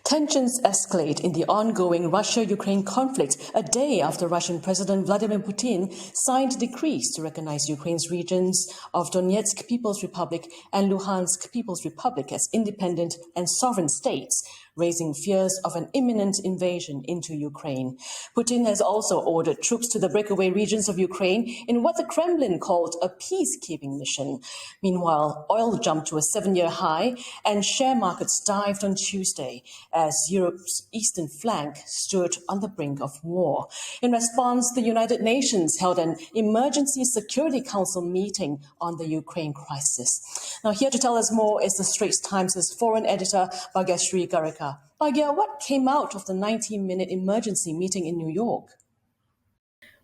Tensions escalate in the ongoing Russia-Ukraine conflict a day after Russian President Vladimir Putin signed decrees to recognize Ukraine's regions of Donetsk People's Republic and Luhansk People's Republic as independent and sovereign states, raising fears of an imminent invasion into Ukraine. Putin has also ordered troops to the breakaway regions of Ukraine in what the Kremlin called a peacekeeping mission. Meanwhile, oil jumped to a 7-year high and share markets dived on Tuesday as Europe's eastern flank stood on the brink of war. In response, the United Nations held an Emergency Security Council meeting on the Ukraine crisis. Now, here to tell us more is the Straits Times' foreign editor, Bhagyashree Garekar. Bhagya, what came out of the 90-minute emergency meeting in New York?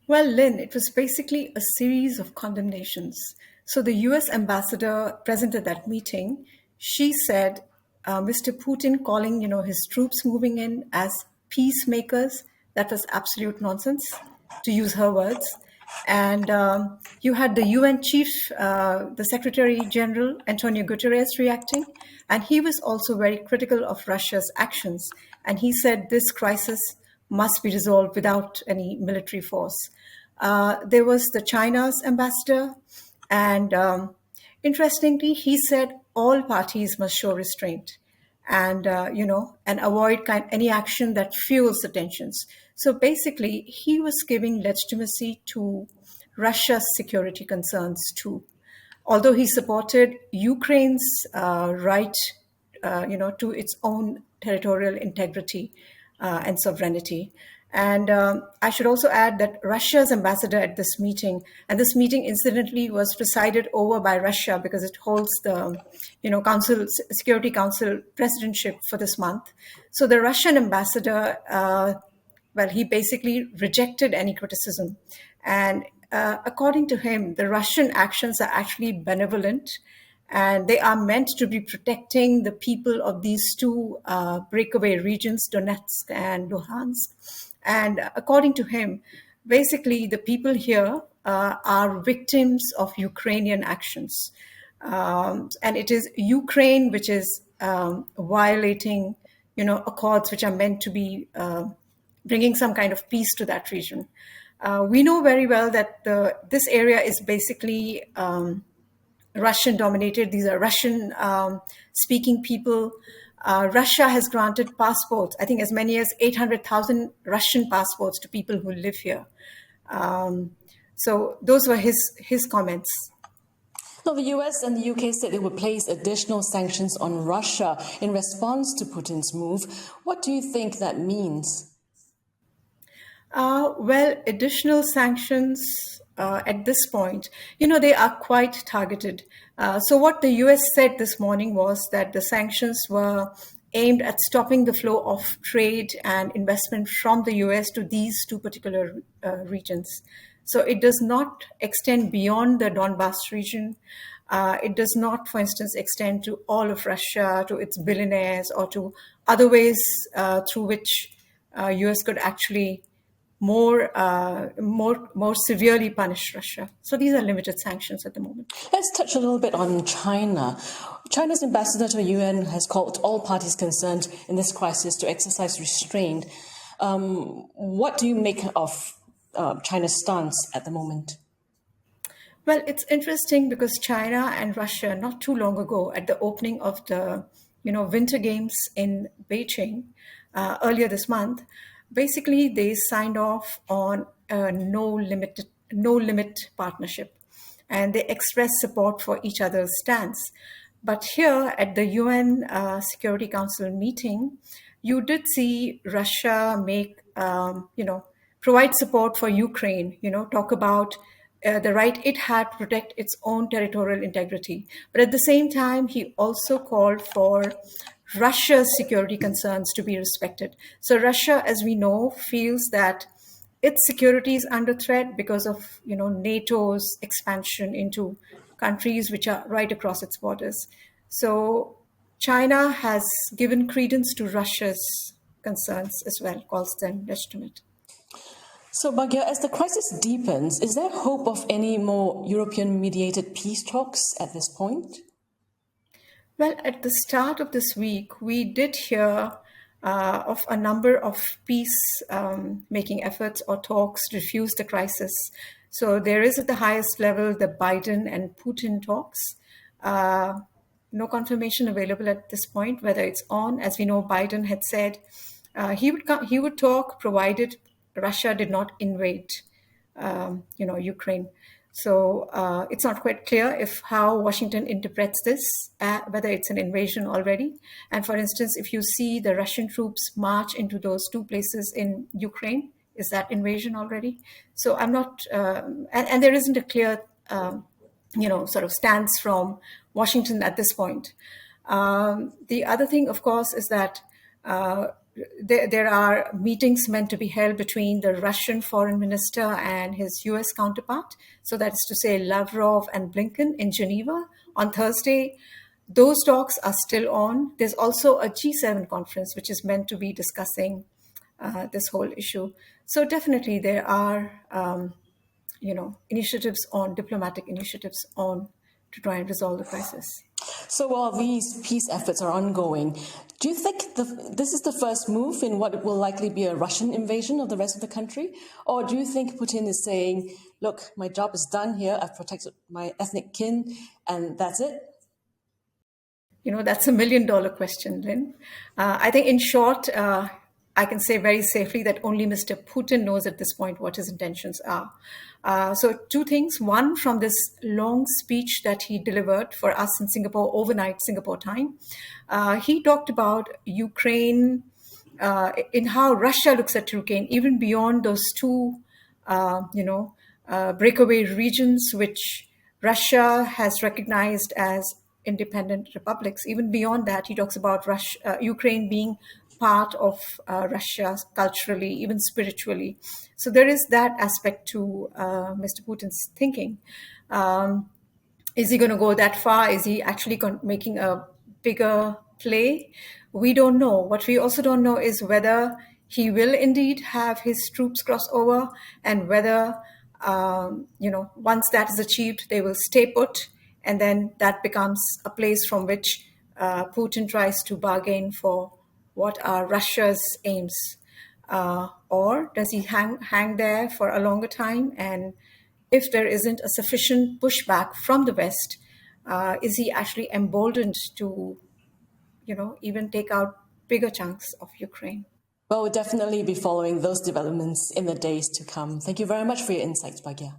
Well, Lynn, it was basically a series of condemnations. So the US ambassador present at that meeting, she said, Mr. Putin calling, his troops moving in as peacemakers, that was absolute nonsense, to use her words. And you had the UN chief, the Secretary General, Antonio Guterres, reacting. And he was also very critical of Russia's actions. And he said this crisis must be resolved without any military force. There was the China's ambassador. And interestingly, he said all parties must show restraint and, and avoid any action that fuels the tensions. So basically, he was giving legitimacy to Russia's security concerns too. Although he supported Ukraine's right, to its own territorial integrity and sovereignty. And I should also add that Russia's ambassador at this meeting, and this meeting incidentally was presided over by Russia because it holds the, Security Council presidentship for this month. So the Russian ambassador, he basically rejected any criticism. And according to him, the Russian actions are actually benevolent and they are meant to be protecting the people of these two breakaway regions, Donetsk and Luhansk. And according to him, basically the people here are victims of Ukrainian actions. And it is Ukraine which is violating, accords which are meant to be bringing some kind of peace to that region. We know very well that this area is basically Russian dominated. These are Russian speaking people. Russia has granted passports, I think as many as 800,000 Russian passports to people who live here. So those were his comments. Now, the US and the UK said they would place additional sanctions on Russia in response to Putin's move. What do you think that means? Additional sanctions at this point, they are quite targeted. So what the US said this morning was that the sanctions were aimed at stopping the flow of trade and investment from the US to these two particular regions. So it does not extend beyond the Donbas region. It does not, for instance, extend to all of Russia, to its billionaires, or to other ways through which US could actually more severely punish Russia. So these are limited sanctions at the moment. Let's touch a little bit on China. China's ambassador to the UN has called all parties concerned in this crisis to exercise restraint. What do you make of China's stance at the moment? Well, it's interesting because China and Russia, not too long ago, at the opening of the Winter Games in Beijing earlier this month, basically they signed off on a no limit partnership, and they expressed support for each other's stance. But here at the UN Security Council meeting, you did see Russia make provide support for Ukraine, talk about the right it had to protect its own territorial integrity. But at the same time, he also called for Russia's security concerns to be respected. So Russia, as we know, feels that its security is under threat because of NATO's expansion into countries which are right across its borders. So China has given credence to Russia's concerns as well, calls them legitimate. So, Bhagya, as the crisis deepens, is there hope of any more European-mediated peace talks at this point? Well, at the start of this week, we did hear of a number of peace making efforts or talks to defuse the crisis. So there is at the highest level the Biden and Putin talks. No confirmation available at this point whether it's on. As we know, Biden had said he would talk provided Russia did not invade, Ukraine. So it's not quite clear if how Washington interprets this, whether it's an invasion already. And for instance, if you see the Russian troops march into those two places in Ukraine, is that invasion already? So I'm not, and there isn't a clear, sort of stance from Washington at this point. The other thing, of course, is that there are meetings meant to be held between the Russian foreign minister and his US counterpart. So that is to say Lavrov and Blinken in Geneva on Thursday. Those talks are still on. There's also a G7 conference, which is meant to be discussing this whole issue. So definitely there are, initiatives on, diplomatic initiatives on to try and resolve the crisis. So while these peace efforts are ongoing, do you think this is the first move in what will likely be a Russian invasion of the rest of the country? Or do you think Putin is saying, look, my job is done here, I've protected my ethnic kin, and that's it? That's $1 million question, Lynn. I think in short, I can say very safely that only Mr. Putin knows at this point what his intentions are. So two things. One, from this long speech that he delivered for us in Singapore, overnight Singapore time, he talked about Ukraine, in how Russia looks at Ukraine, even beyond those two, breakaway regions which Russia has recognized as independent republics. Even beyond that, he talks about Ukraine being part of Russia culturally, even spiritually. So there is that aspect to Mr. Putin's thinking. Is he going to go that far? Is he actually making a bigger play? We don't know. What we also don't know is whether he will indeed have his troops cross over, and whether, once that is achieved, they will stay put, and then that becomes a place from which Putin tries to bargain for what are Russia's aims. Or does he hang there for a longer time? And if there isn't a sufficient pushback from the West, is he actually emboldened to, even take out bigger chunks of Ukraine? Well, we'll definitely be following those developments in the days to come. Thank you very much for your insights, Bhagya.